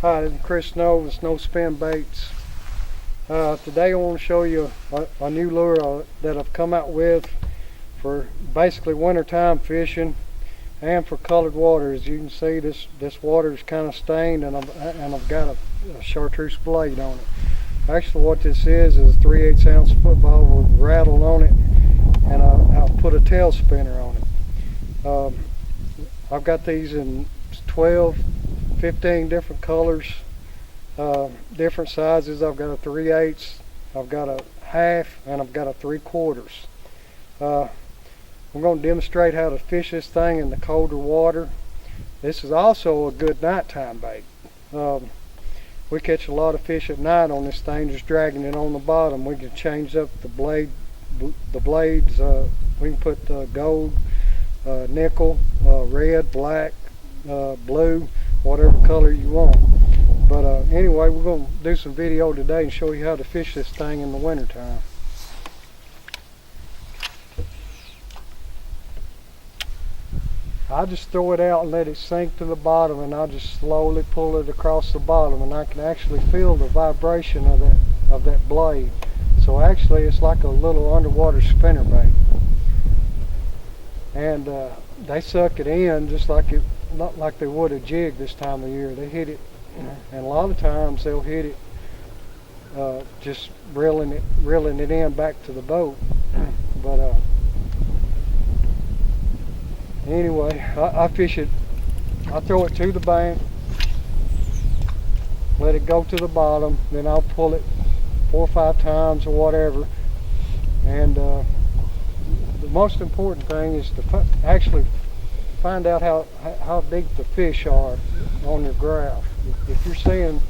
Hi, this is Chris Snow with Snow Spin Baits. Today I want to show you a new lure that I've come out with for basically wintertime fishing and for colored water. As you can see, this water is kind of stained, and I've got a chartreuse blade on it. Actually, what this is a 3/8 ounce football with rattle on it, and I'll put a tail spinner on it. I've got these in 12, 15 different colors, different sizes. I've got a 3/8, I've got a half, and I've got a 3/4. I'm going to demonstrate how to fish this thing in the colder water. This is also a good nighttime bait. We catch a lot of fish at night on this thing, just dragging it on the bottom. We can change up the blades. We can put gold, nickel, red, black, blue, whatever color you want. But anyway, we're going to do some video today and show you how to fish this thing in the wintertime. I just throw it out and let it sink to the bottom, and I just slowly pull it across the bottom, and I can actually feel the vibration of that blade. So actually it's like a little underwater spinner bait. And they suck it in just like they would a jig this time of year. They hit it, and a lot of times they'll hit it just reeling it in back to the boat. But anyway, I fish it. I throw it to the bank, let it go to the bottom, then I'll pull it 4 or 5 times or whatever. And the most important thing is to actually find out how deep the fish are on your graph. If you're seeing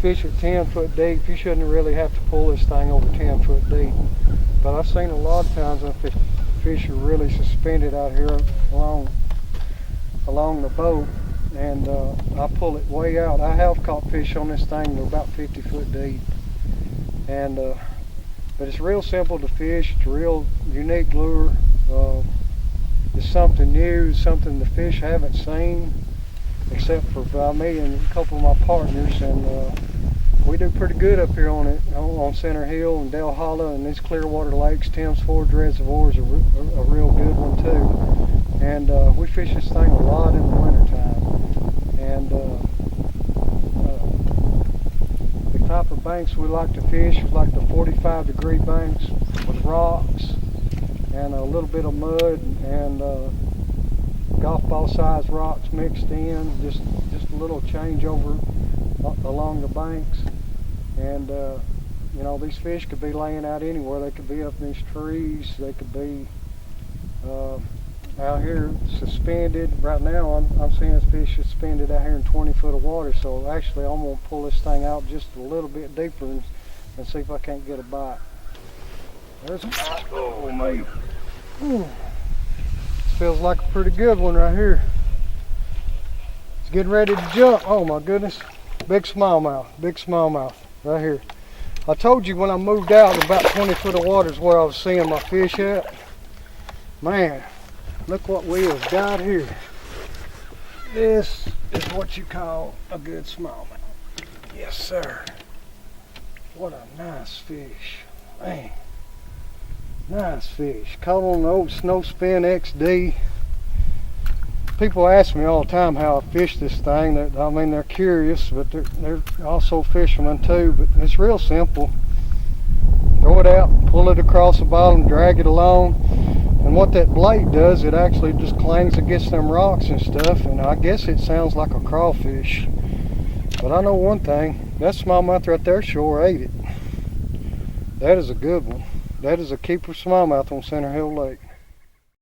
fish at 10 foot deep, you shouldn't really have to pull this thing over 10 foot deep. But I've seen a lot of times when fish are really suspended out here along the boat, and I pull it way out. I have caught fish on this thing that are about 50 foot deep. And but it's real simple to fish. It's a real unique lure. It's something new, something the fish haven't seen, except for by me and a couple of my partners. And we do pretty good up here on it, on Center Hill and Dell Hollow and these Clearwater Lakes. Thames Forge Reservoir is a real good one too. And we fish this thing a lot in the wintertime. And the type of banks we like to fish is like the 45-degree banks with rocks and a little bit of mud and golf ball size rocks mixed in, just a little changeover along the banks. And you know, these fish could be laying out anywhere. They could be up in these trees, they could be out here suspended. Right now I'm seeing fish suspended out here in 20 foot of water. So actually I'm going to pull this thing out just a little bit deeper and see if I can't get a bite. There's a bite. Oh man. This feels like a pretty good one right here. It's getting ready to jump. Oh my goodness. Big smallmouth right here. I told you when I moved out, about 20 foot of water is where I was seeing my fish at. Man, look what we have got here. This is what you call a good smallmouth. Yes sir. What a nice fish. Man, nice fish. Caught on the old Snow Spin XD. People ask me all the time how I fish this thing. I mean, they're curious, but they're also fishermen too. But it's real simple. Throw it out, pull it across the bottom, drag it along. And what that blade does, it actually just clangs against them rocks and stuff. And I guess it sounds like a crawfish. But I know one thing, that smallmouth right there sure ate it. That is a good one. That is a keeper smallmouth on Center Hill Lake.